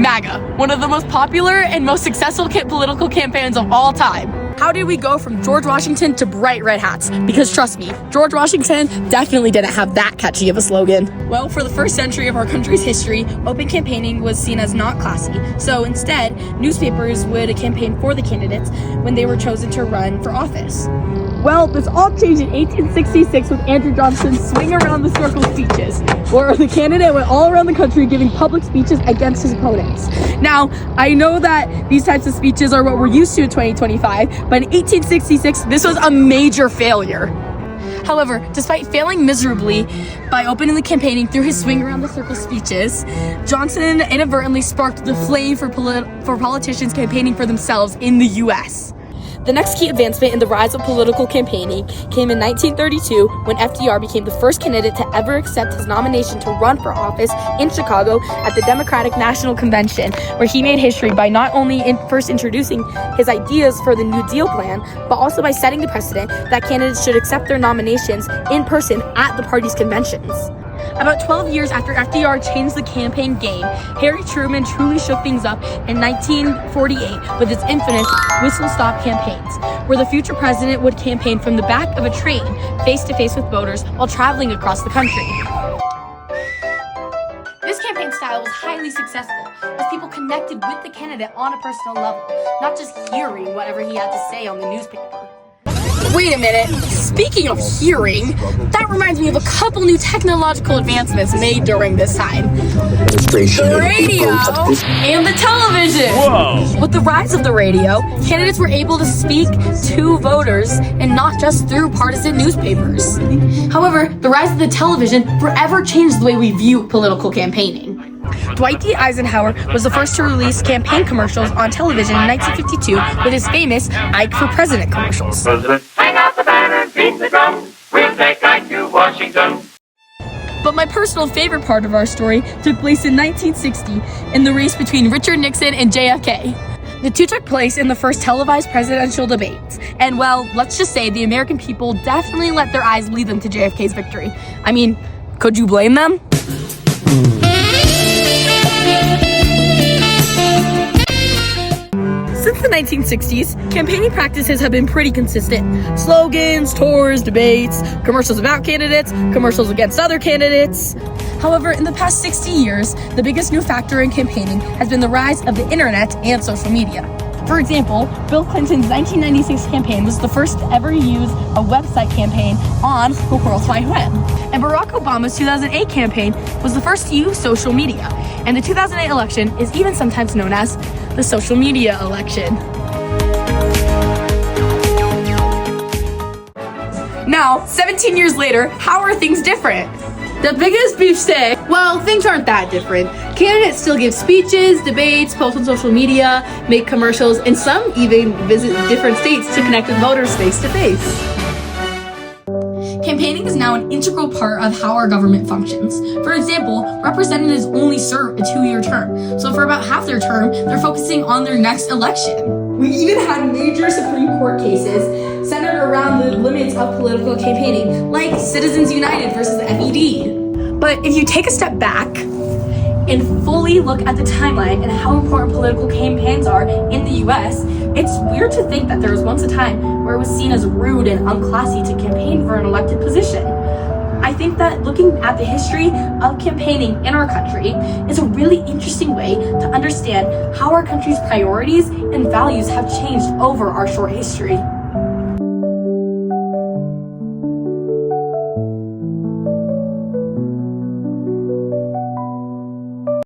MAGA, one of the most popular and most successful political campaigns of all time. How did we go from George Washington to bright red hats? Because trust me, George Washington definitely didn't have that catchy of a slogan. Well, for the first century of our country's history, open campaigning was seen as not classy. So instead, newspapers would campaign for the candidates when they were chosen to run for office. Well, this all changed in 1866 with Andrew Johnson's swing around the circle speeches, where the candidate went all around the country giving public speeches against his opponents. Now, I know that these types of speeches are what we're used to in 2025, but in 1866, this was a major failure. However, despite failing miserably by openly campaigning through his swing around the circle speeches, Johnson inadvertently sparked the flame for politicians campaigning for themselves in the U.S. The next key advancement in the rise of political campaigning came in 1932 when FDR became the first candidate to ever accept his nomination to run for office in Chicago at the Democratic National Convention, where he made history by not only first introducing his ideas for the New Deal plan, but also by setting the precedent that candidates should accept their nominations in person at the party's conventions. About 12 years after FDR changed the campaign game, Harry Truman truly shook things up in 1948 with his infamous whistle-stop campaigns, where the future president would campaign from the back of a train, face-to-face with voters while traveling across the country. This campaign style was highly successful, as people connected with the candidate on a personal level, not just hearing whatever he had to say on the newspaper. Wait a minute, speaking of hearing, that reminds me of a couple new technological advancements made during this time. The radio and the television! Whoa! With the rise of the radio, candidates were able to speak to voters and not just through partisan newspapers. However, the rise of the television forever changed the way we view political campaigning. Dwight D. Eisenhower was the first to release campaign commercials on television in 1952 with his famous Ike for President commercials. Hang out the banner, beat the drum, we'll take Ike to Washington. But my personal favorite part of our story took place in 1960 in the race between Richard Nixon and JFK. The two took place in the first televised presidential debates. And well, let's just say the American people definitely let their eyes lead them to JFK's victory. I mean, could you blame them? Since the 1960s, campaigning practices have been pretty consistent. Slogans, tours, debates, commercials about candidates, commercials against other candidates. However, in the past 60 years, the biggest new factor in campaigning has been the rise of the internet and social media. For example, Bill Clinton's 1996 campaign was the first to ever use a website campaign on the World Wide Web. And Barack Obama's 2008 campaign was the first to use social media. And the 2008 election is even sometimes known as the social media election. Now, 17 years later, how are things different? The biggest beefsteak. Well, things aren't that different. Candidates still give speeches, debates, post on social media, make commercials, and some even visit different states to connect with voters face to face. Campaigning is now an integral part of how our government functions. For example, representatives only serve a 2-year term, so for about half their term, they're focusing on their next election. We even had major Supreme Court cases centered around the limits of political campaigning, like Citizens United versus the FED. But if you take a step back and fully look at the timeline and how important political campaigns are in the US, it's weird to think that there was once a time where it was seen as rude and unclassy to campaign for an elected position. I think that looking at the history of campaigning in our country is a really interesting way to understand how our country's priorities and values have changed over our short history.